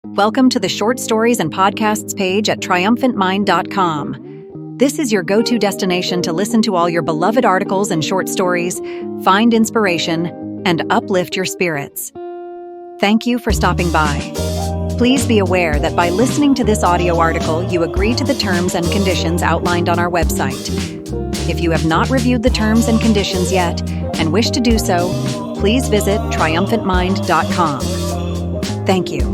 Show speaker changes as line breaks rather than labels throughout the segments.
Welcome to the Short Stories and Podcasts page at triumphantmind.com. This is your go-to destination to listen to all your beloved articles and short stories, find inspiration, and uplift your spirits. Thank you for stopping by. Please be aware that by listening to this audio article, you agree to the terms and conditions outlined on our website. If you have not reviewed the terms and conditions yet and wish to do so, please visit triumphantmind.com. Thank you.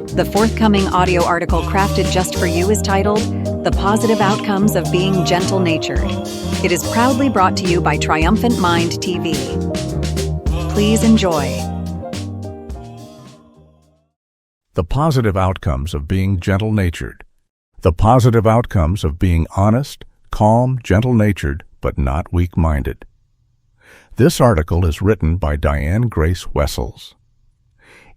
The forthcoming audio article crafted just for you is titled, The Positive Outcomes of Being Gentle-Natured. It is proudly brought to you by Triumphant Mind TV. Please enjoy.
The positive outcomes of being gentle-natured. The positive outcomes of being honest, calm, gentle-natured, but not weak-minded. This article is written by Diane Grace Wessels.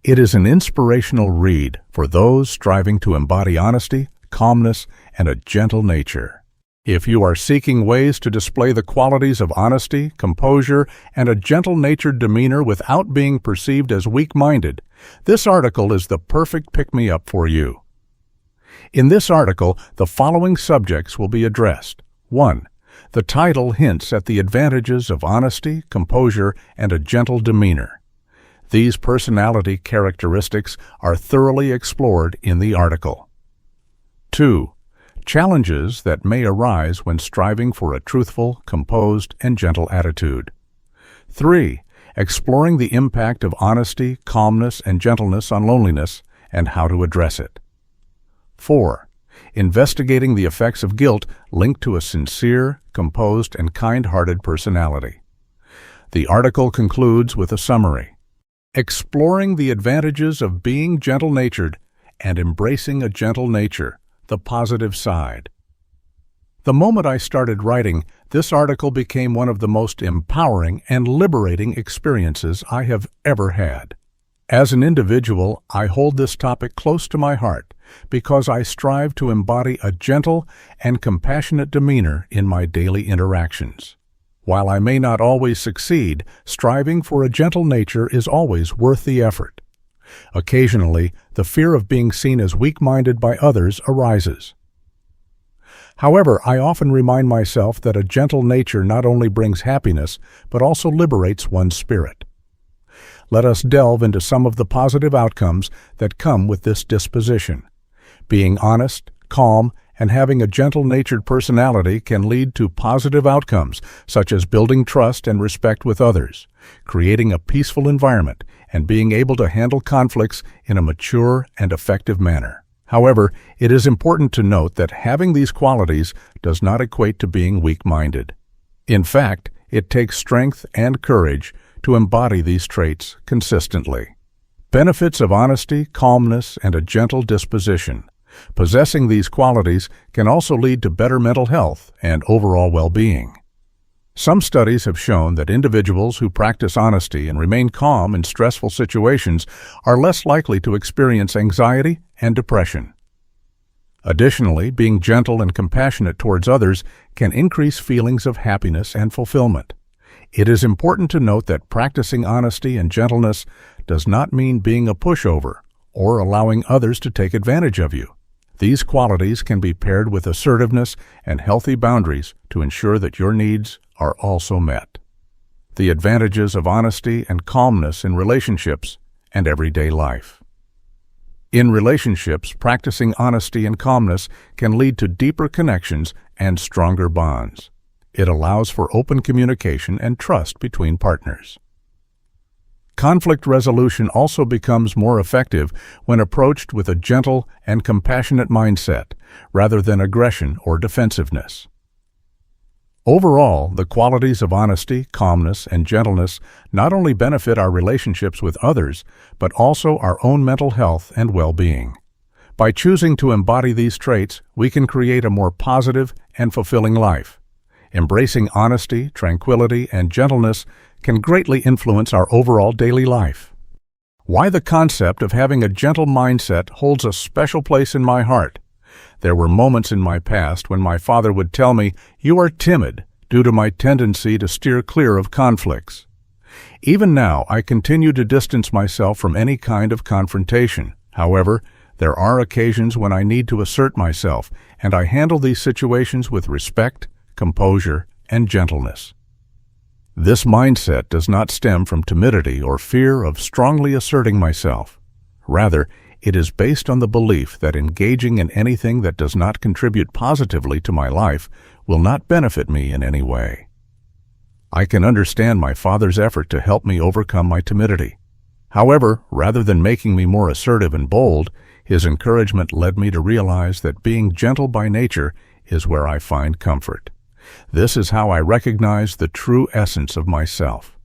It is an inspirational read for those striving to embody honesty, calmness, and a gentle nature. If you are seeking ways to display the qualities of honesty, composure, and a gentle-natured demeanor without being perceived as weak-minded, this article is the perfect pick-me-up for you. In this article, the following subjects will be addressed. 1. The title hints at the advantages of honesty, composure, and a gentle demeanor. These personality characteristics are thoroughly explored in the article. 2. Challenges that may arise when striving for a truthful, composed, and gentle attitude. 3. Exploring the impact of honesty, calmness, and gentleness on loneliness and how to address it. 4. Investigating the effects of guilt linked to a sincere, composed, and kind-hearted personality. The article concludes with a summary. Exploring the advantages of being gentle-natured and embracing a gentle nature, the positive side. The moment I started writing, this article became one of the most empowering and liberating experiences I have ever had. As an individual, I hold this topic close to my heart because I strive to embody a gentle and compassionate demeanor in my daily interactions. While I may not always succeed, striving for a gentle nature is always worth the effort. Occasionally, the fear of being seen as weak-minded by others arises. However, I often remind myself that a gentle nature not only brings happiness, but also liberates one's spirit. Let us delve into some of the positive outcomes that come with this disposition. Being honest, calm, and having a gentle-natured personality can lead to positive outcomes, such as building trust and respect with others, creating a peaceful environment, and being able to handle conflicts in a mature and effective manner. However, it is important to note that having these qualities does not equate to being weak-minded. In fact, it takes strength and courage to embody these traits consistently. Benefits of honesty, calmness, and a gentle disposition. Possessing these qualities can also lead to better mental health and overall well-being. Some studies have shown that individuals who practice honesty and remain calm in stressful situations are less likely to experience anxiety and depression. Additionally, being gentle and compassionate towards others can increase feelings of happiness and fulfillment. It is important to note that practicing honesty and gentleness does not mean being a pushover or allowing others to take advantage of you. These qualities can be paired with assertiveness and healthy boundaries to ensure that your needs are also met. The advantages of honesty and calmness in relationships and everyday life. In relationships, practicing honesty and calmness can lead to deeper connections and stronger bonds. It allows for open communication and trust between partners. Conflict resolution also becomes more effective when approached with a gentle and compassionate mindset, rather than aggression or defensiveness. Overall, the qualities of honesty, calmness, and gentleness not only benefit our relationships with others, but also our own mental health and well-being. By choosing to embody these traits, we can create a more positive and fulfilling life. Embracing honesty, tranquility, and gentleness can greatly influence our overall daily life. Why the concept of having a gentle mindset holds a special place in my heart. There were moments in my past when my father would tell me, "You are timid," due to my tendency to steer clear of conflicts. Even now, I continue to distance myself from any kind of confrontation. However, There are occasions when I need to assert myself, and I handle these situations with respect, composure, and gentleness. This mindset does not stem from timidity or fear of strongly asserting myself. Rather, it is based on the belief that engaging in anything that does not contribute positively to my life will not benefit me in any way. I can understand my father's effort to help me overcome my timidity. However, rather than making me more assertive and bold, his encouragement led me to realize that being gentle by nature is where I find comfort. This is how I recognize the true essence of myself.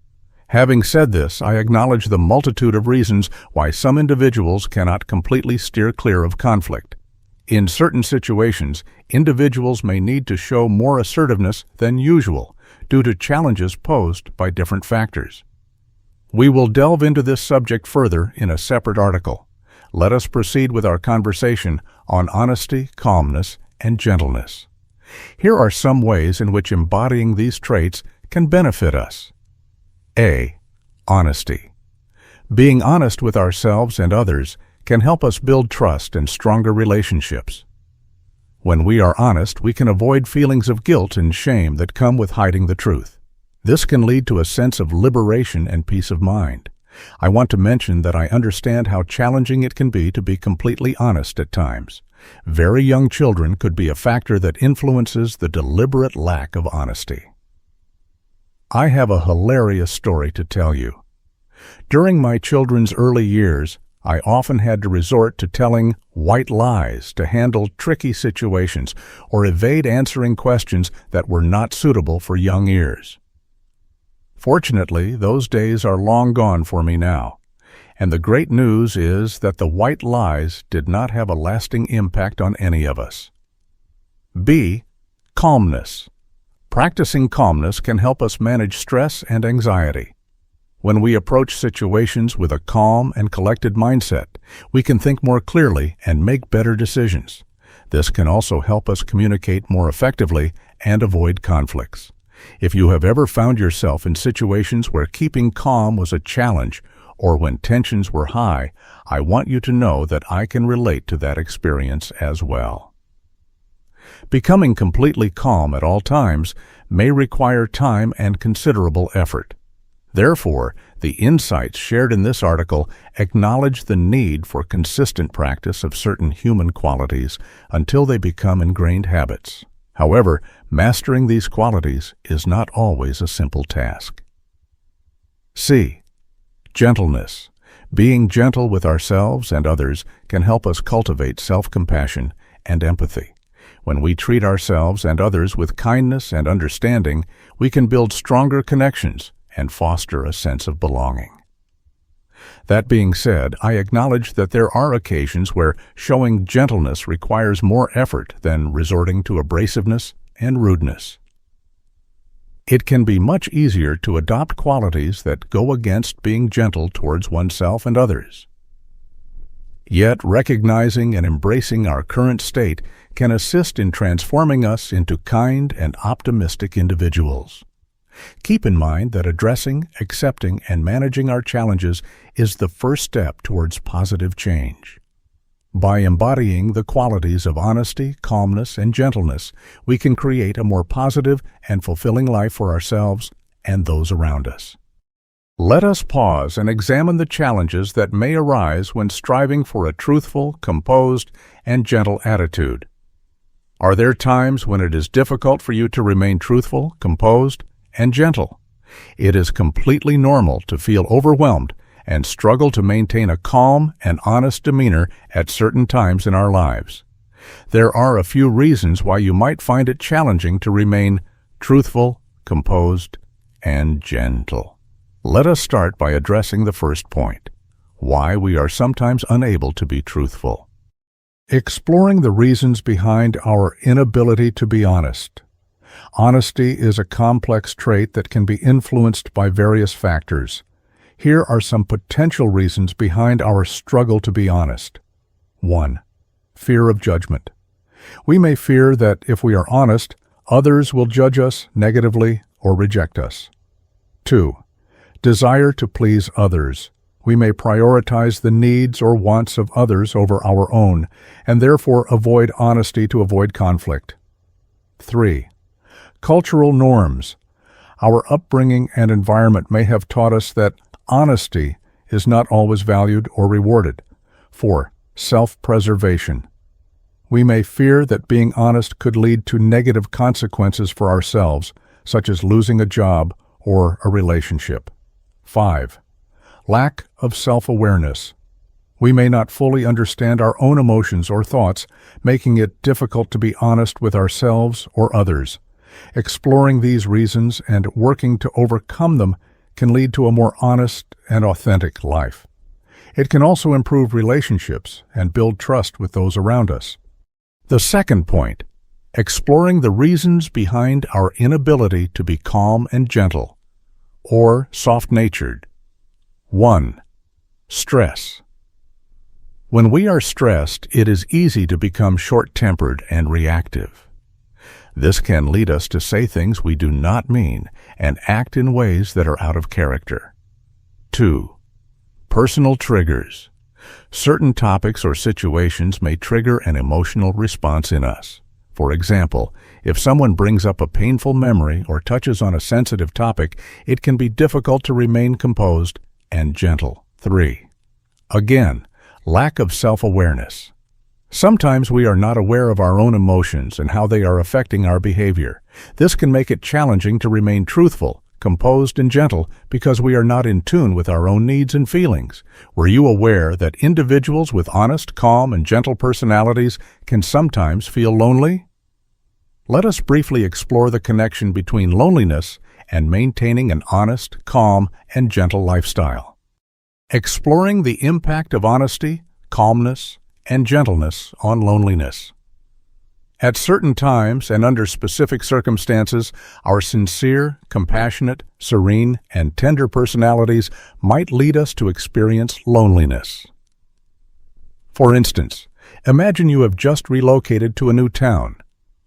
Having said this, I acknowledge the multitude of reasons why some individuals cannot completely steer clear of conflict. In certain situations, individuals may need to show more assertiveness than usual due to challenges posed by different factors. We will delve into this subject further in a separate article. Let us proceed with our conversation on honesty, calmness, and gentleness. Here are some ways in which embodying these traits can benefit us. A. Honesty. Being honest with ourselves and others can help us build trust and stronger relationships. When we are honest, we can avoid feelings of guilt and shame that come with hiding the truth. This can lead to a sense of liberation and peace of mind. I want to mention that I understand how challenging it can be to be completely honest at times. Very young children could be a factor that influences the deliberate lack of honesty. I have a hilarious story to tell you. During my children's early years, I often had to resort to telling white lies to handle tricky situations or evade answering questions that were not suitable for young ears. Fortunately, those days are long gone for me now, and the great news is that the white lies did not have a lasting impact on any of us. B. Calmness. Practicing calmness can help us manage stress and anxiety. When we approach situations with a calm and collected mindset, we can think more clearly and make better decisions. This can also help us communicate more effectively and avoid conflicts. If you have ever found yourself in situations where keeping calm was a challenge or when tensions were high, I want you to know that I can relate to that experience as well. Becoming completely calm at all times may require time and considerable effort. Therefore, the insights shared in this article acknowledge the need for consistent practice of certain human qualities until they become ingrained habits. However, mastering these qualities is not always a simple task. C. Gentleness. Being gentle with ourselves and others can help us cultivate self-compassion and empathy. When we treat ourselves and others with kindness and understanding, we can build stronger connections and foster a sense of belonging. That being said, I acknowledge that there are occasions where showing gentleness requires more effort than resorting to abrasiveness and rudeness. It can be much easier to adopt qualities that go against being gentle towards oneself and others. Yet, recognizing and embracing our current state can assist in transforming us into kind and optimistic individuals. Keep in mind that addressing, accepting, and managing our challenges is the first step towards positive change. By embodying the qualities of honesty, calmness, and gentleness, we can create a more positive and fulfilling life for ourselves and those around us. Let us pause and examine the challenges that may arise when striving for a truthful, composed, and gentle attitude. Are there times when it is difficult for you to remain truthful, composed, and gentle? It is completely normal to feel overwhelmed and struggle to maintain a calm and honest demeanor at certain times in our lives. There are a few reasons why you might find it challenging to remain truthful, composed, and gentle. Let us start by addressing the first point: why we are sometimes unable to be truthful. Exploring the reasons behind our inability to be honest. Honesty is a complex trait that can be influenced by various factors. Here are some potential reasons behind our struggle to be honest. 1. Fear of judgment. We may fear that if we are honest, others will judge us negatively or reject us. 2. Desire to please others. We may prioritize the needs or wants of others over our own, and therefore avoid honesty to avoid conflict. 3. Cultural norms. Our upbringing and environment may have taught us that honesty is not always valued or rewarded. 4. Self-preservation. We may fear that being honest could lead to negative consequences for ourselves, such as losing a job or a relationship. 5. Lack of self-awareness. We may not fully understand our own emotions or thoughts, making it difficult to be honest with ourselves or others. Exploring these reasons and working to overcome them can lead to a more honest and authentic life. It can also improve relationships and build trust with those around us. The second point, exploring the reasons behind our inability to be calm and gentle, or soft-natured. 1. Stress. When we are stressed, it is easy to become short-tempered and reactive. This can lead us to say things we do not mean and act in ways that are out of character. 2. Personal triggers. Certain topics or situations may trigger an emotional response in us. For example, if someone brings up a painful memory or touches on a sensitive topic, it can be difficult to remain composed and gentle. 3. Again, lack of self-awareness. Sometimes we are not aware of our own emotions and how they are affecting our behavior. This can make it challenging to remain truthful, composed, and gentle because we are not in tune with our own needs and feelings. Were you aware that individuals with honest, calm, and gentle personalities can sometimes feel lonely? Let us briefly explore the connection between loneliness and maintaining an honest, calm, and gentle lifestyle. Exploring the impact of honesty, calmness, and gentleness on loneliness. At certain times and under specific circumstances, our sincere, compassionate, serene, and tender personalities might lead us to experience loneliness. For instance, imagine you have just relocated to a new town.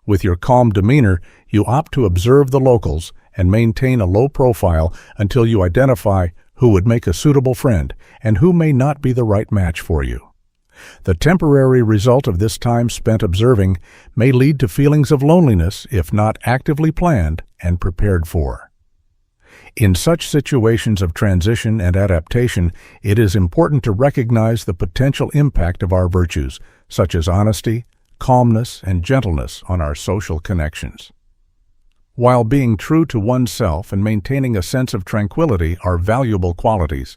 With your calm demeanor, you opt to observe the locals and maintain a low profile until you identify who would make a suitable friend and who may not be the right match for you. The temporary result of this time spent observing may lead to feelings of loneliness if not actively planned and prepared for. In such situations of transition and adaptation, it is important to recognize the potential impact of our virtues, such as honesty, calmness, and gentleness on our social connections. While being true to oneself and maintaining a sense of tranquility are valuable qualities,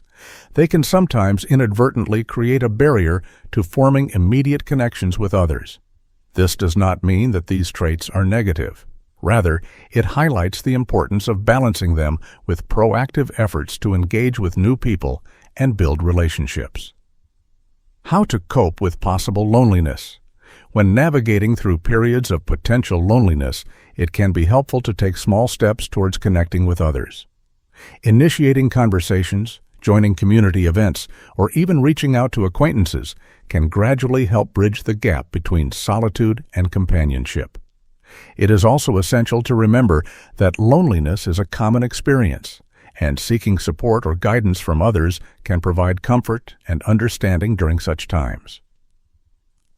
they can sometimes inadvertently create a barrier to forming immediate connections with others. This does not mean that these traits are negative. Rather, it highlights the importance of balancing them with proactive efforts to engage with new people and build relationships. How to cope with possible loneliness. When navigating through periods of potential loneliness, it can be helpful to take small steps towards connecting with others. Initiating conversations, joining community events, or even reaching out to acquaintances can gradually help bridge the gap between solitude and companionship. It is also essential to remember that loneliness is a common experience, and seeking support or guidance from others can provide comfort and understanding during such times.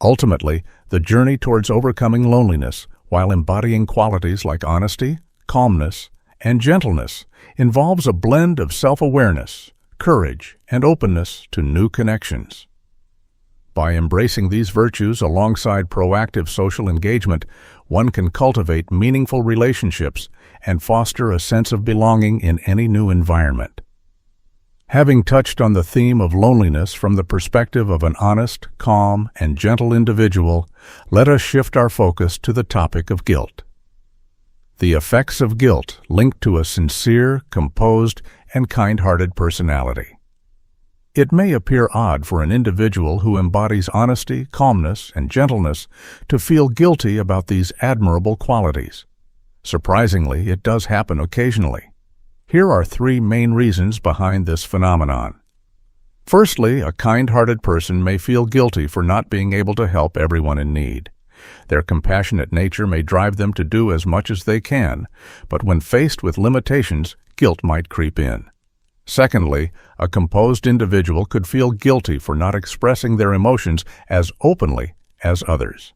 Ultimately, the journey towards overcoming loneliness while embodying qualities like honesty, calmness, and gentleness involves a blend of self-awareness, courage, and openness to new connections. By embracing these virtues alongside proactive social engagement, one can cultivate meaningful relationships and foster a sense of belonging in any new environment. Having touched on the theme of loneliness from the perspective of an honest, calm, and gentle individual, let us shift our focus to the topic of guilt. The effects of guilt linked to a sincere, composed, and kind-hearted personality. It may appear odd for an individual who embodies honesty, calmness, and gentleness to feel guilty about these admirable qualities. Surprisingly, it does happen occasionally. Here are 3 main reasons behind this phenomenon. Firstly, a kind-hearted person may feel guilty for not being able to help everyone in need. Their compassionate nature may drive them to do as much as they can, but when faced with limitations, guilt might creep in. Secondly, a composed individual could feel guilty for not expressing their emotions as openly as others.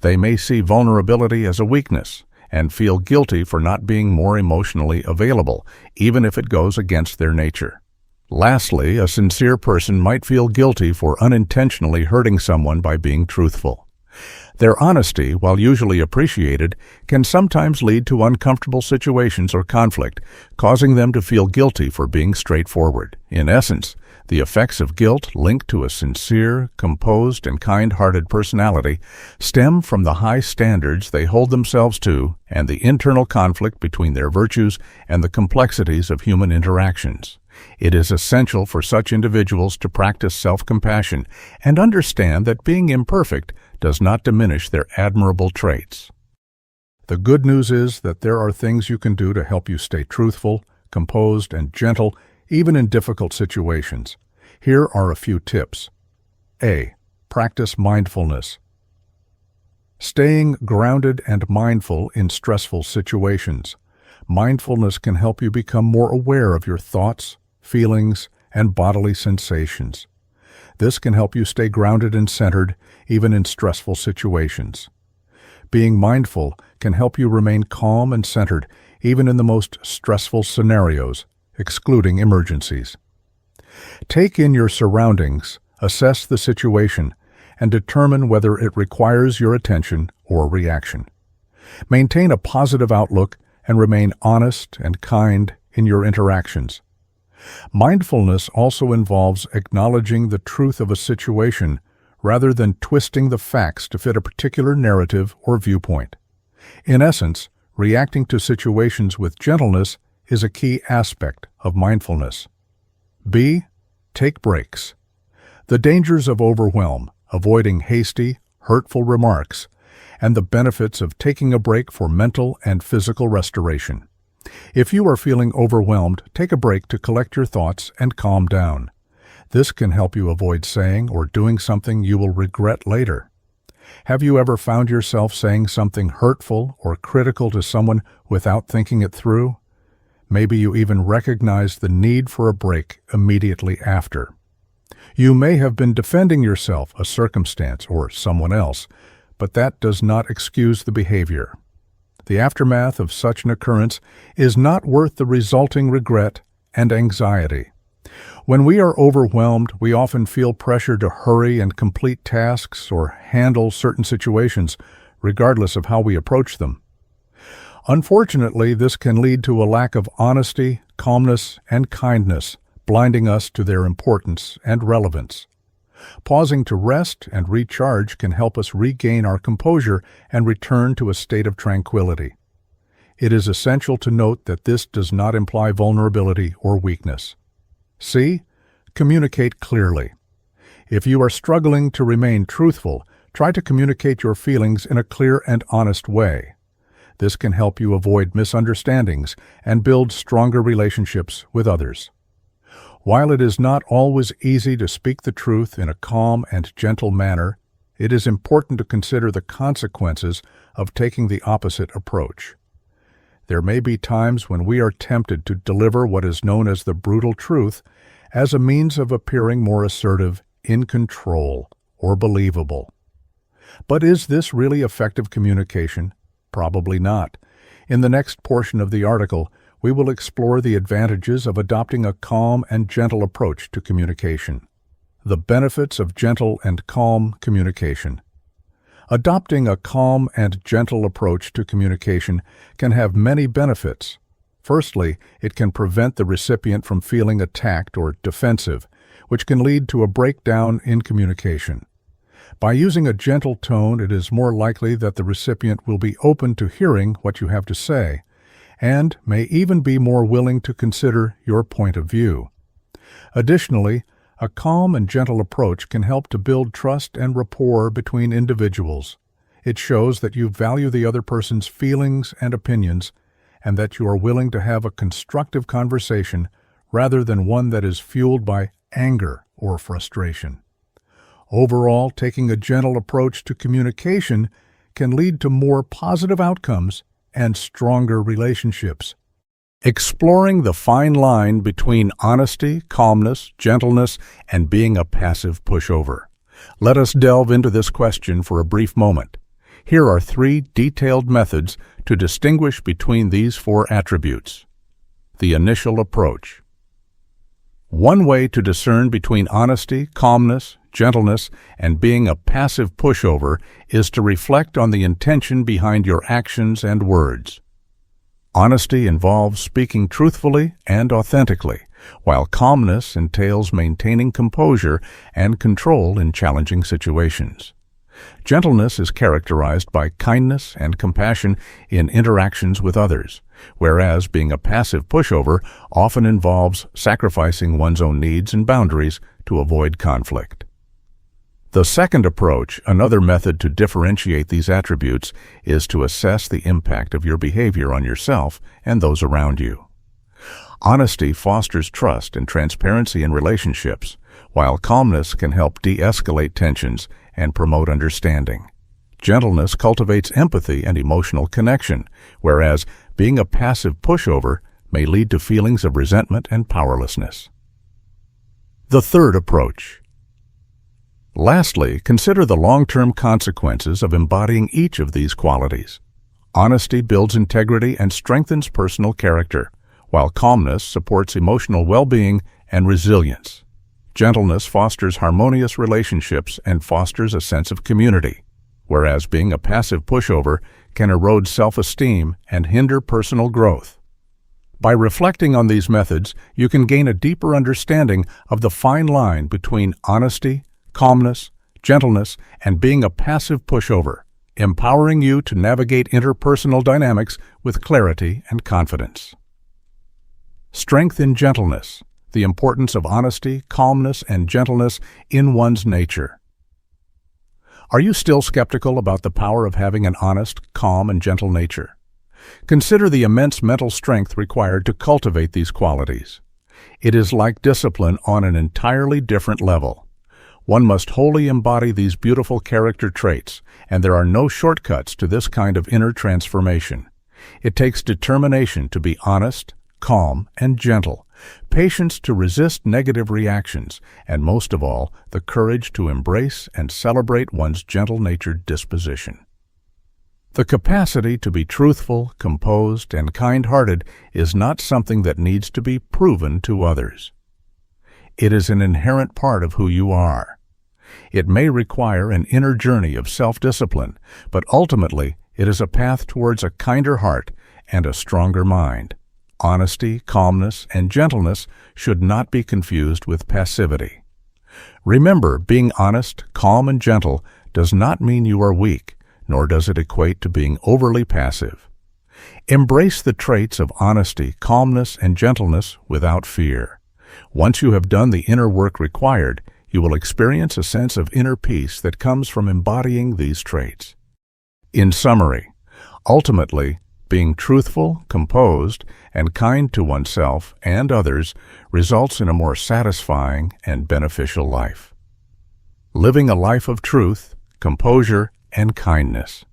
They may see vulnerability as a weakness and feel guilty for not being more emotionally available, even if it goes against their nature. Lastly, a sincere person might feel guilty for unintentionally hurting someone by being truthful. Their honesty, while usually appreciated, can sometimes lead to uncomfortable situations or conflict, causing them to feel guilty for being straightforward. In essence, the effects of guilt linked to a sincere, composed, and kind-hearted personality stem from the high standards they hold themselves to and the internal conflict between their virtues and the complexities of human interactions. It is essential for such individuals to practice self-compassion and understand that being imperfect does not diminish their admirable traits. The good news is that there are things you can do to help you stay truthful, composed, and gentle, even in difficult situations. Here are a few tips. A. Practice mindfulness. Staying grounded and mindful in stressful situations. Mindfulness can help you become more aware of your thoughts, feelings, and bodily sensations. This can help you stay grounded and centered, even in stressful situations. Being mindful can help you remain calm and centered, even in the most stressful scenarios, excluding emergencies. Take in your surroundings, assess the situation, and determine whether it requires your attention or reaction. Maintain a positive outlook and remain honest and kind in your interactions. Mindfulness also involves acknowledging the truth of a situation rather than twisting the facts to fit a particular narrative or viewpoint. In essence, reacting to situations with gentleness is a key aspect of mindfulness. B. Take breaks. The dangers of overwhelm, avoiding hasty, hurtful remarks, and the benefits of taking a break for mental and physical restoration. If you are feeling overwhelmed, take a break to collect your thoughts and calm down. This can help you avoid saying or doing something you will regret later. Have you ever found yourself saying something hurtful or critical to someone without thinking it through? Maybe you even recognized the need for a break immediately after. You may have been defending yourself, a circumstance, or someone else, but that does not excuse the behavior. The aftermath of such an occurrence is not worth the resulting regret and anxiety. When we are overwhelmed, we often feel pressure to hurry and complete tasks or handle certain situations, regardless of how we approach them. Unfortunately, this can lead to a lack of honesty, calmness, and kindness, blinding us to their importance and relevance. Pausing to rest and recharge can help us regain our composure and return to a state of tranquility. It is essential to note that this does not imply vulnerability or weakness. C. Communicate clearly. If you are struggling to remain truthful, try to communicate your feelings in a clear and honest way. This can help you avoid misunderstandings and build stronger relationships with others. While it is not always easy to speak the truth in a calm and gentle manner, it is important to consider the consequences of taking the opposite approach. There may be times when we are tempted to deliver what is known as the brutal truth as a means of appearing more assertive, in control, or believable. But is this really effective communication? Probably not. In the next portion of the article, we will explore the advantages of adopting a calm and gentle approach to communication. The benefits of gentle and calm communication. Adopting a calm and gentle approach to communication can have many benefits. Firstly, it can prevent the recipient from feeling attacked or defensive, which can lead to a breakdown in communication. By using a gentle tone, it is more likely that the recipient will be open to hearing what you have to say, and may even be more willing to consider your point of view. Additionally, a calm and gentle approach can help to build trust and rapport between individuals. It shows that you value the other person's feelings and opinions, and that you are willing to have a constructive conversation rather than one that is fueled by anger or frustration. Overall, taking a gentle approach to communication can lead to more positive outcomes and stronger relationships. Exploring the fine line between honesty, calmness, gentleness, and being a passive pushover. Let us delve into this question for a brief moment. Here are 3 detailed methods to distinguish between these 4 attributes. The initial approach. One way to discern between honesty, calmness, gentleness, and being a passive pushover is to reflect on the intention behind your actions and words. Honesty involves speaking truthfully and authentically, while calmness entails maintaining composure and control in challenging situations. Gentleness is characterized by kindness and compassion in interactions with others, whereas being a passive pushover often involves sacrificing one's own needs and boundaries to avoid conflict. The second approach, another method to differentiate these attributes, is to assess the impact of your behavior on yourself and those around you. Honesty fosters trust and transparency in relationships, while calmness can help de-escalate tensions and promote understanding. Gentleness cultivates empathy and emotional connection, whereas being a passive pushover may lead to feelings of resentment and powerlessness. The third approach. Lastly, consider the long-term consequences of embodying each of these qualities. Honesty builds integrity and strengthens personal character, while calmness supports emotional well-being and resilience. Gentleness fosters harmonious relationships and fosters a sense of community, whereas being a passive pushover can erode self-esteem and hinder personal growth. By reflecting on these methods, you can gain a deeper understanding of the fine line between honesty, calmness, gentleness, and being a passive pushover, empowering you to navigate interpersonal dynamics with clarity and confidence. Strength in gentleness, the importance of honesty, calmness, and gentleness in one's nature. Are you still skeptical about the power of having an honest, calm, and gentle nature? Consider the immense mental strength required to cultivate these qualities. It is like discipline on an entirely different level. One must wholly embody these beautiful character traits, and there are no shortcuts to this kind of inner transformation. It takes determination to be honest, calm, and gentle, patience to resist negative reactions, and most of all, the courage to embrace and celebrate one's gentle-natured disposition. The capacity to be truthful, composed, and kind-hearted is not something that needs to be proven to others. It is an inherent part of who you are. It may require an inner journey of self-discipline, but ultimately it is a path towards a kinder heart and a stronger mind. Honesty, calmness, and gentleness should not be confused with passivity. Remember, being honest, calm, and gentle does not mean you are weak, nor does it equate to being overly passive. Embrace the traits of honesty, calmness, and gentleness without fear. Once you have done the inner work required, you will experience a sense of inner peace that comes from embodying these traits. In summary, ultimately, being truthful, composed, and kind to oneself and others results in a more satisfying and beneficial life. Living a life of truth, composure, and kindness.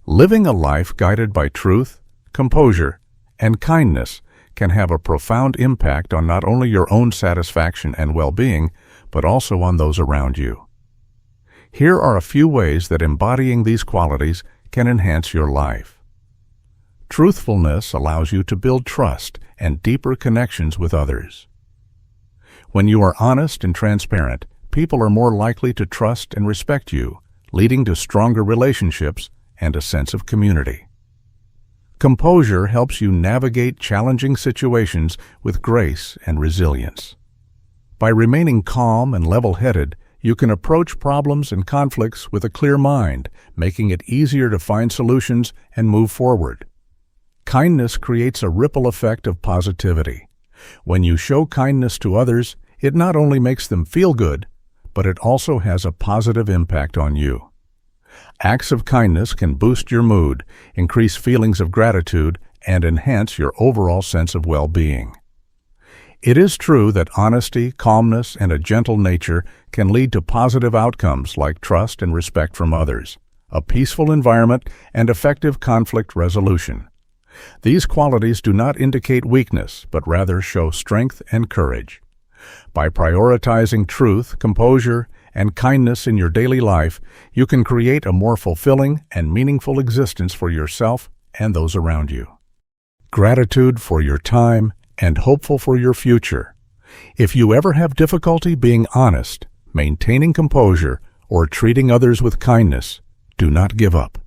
Living a life guided by truth, composure, and kindness can have a profound impact on not only your own satisfaction and well-being, but also on those around you. Here are a few ways that embodying these qualities can enhance your life. Truthfulness allows you to build trust and deeper connections with others. When you are honest and transparent, people are more likely to trust and respect you, leading to stronger relationships and a sense of community. Composure helps you navigate challenging situations with grace and resilience. By remaining calm and level-headed, you can approach problems and conflicts with a clear mind, making it easier to find solutions and move forward. Kindness creates a ripple effect of positivity. When you show kindness to others, it not only makes them feel good, but it also has a positive impact on you. Acts of kindness can boost your mood, increase feelings of gratitude, and enhance your overall sense of well-being. It is true that honesty, calmness, and a gentle nature can lead to positive outcomes like trust and respect from others, a peaceful environment, and effective conflict resolution. These qualities do not indicate weakness, but rather show strength and courage. By prioritizing truth, composure, and kindness in your daily life, you can create a more fulfilling and meaningful existence for yourself and those around you. Gratitude for your time and hopeful for your future. If you ever have difficulty being honest, maintaining composure, or treating others with kindness, do not give up.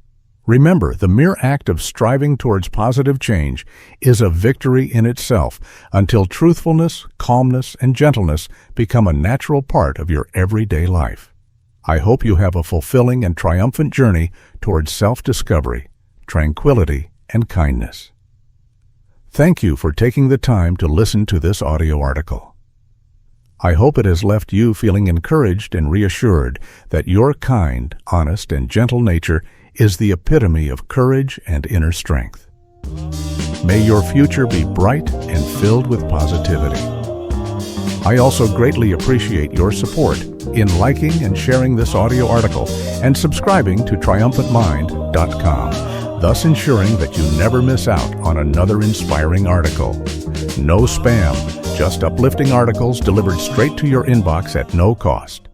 Remember, the mere act of striving towards positive change is a victory in itself until truthfulness, calmness, and gentleness become a natural part of your everyday life. I hope you have a fulfilling and triumphant journey towards self-discovery, tranquility, and kindness. Thank you for taking the time to listen to this audio article. I hope it has left you feeling encouraged and reassured that your kind, honest, and gentle nature is the epitome of courage and inner strength. May your future be bright and filled with positivity. I also greatly appreciate your support in liking and sharing this audio article and subscribing to triumphantmind.com, thus ensuring that you never miss out on another inspiring article. No spam, just uplifting articles delivered straight to your inbox at no cost.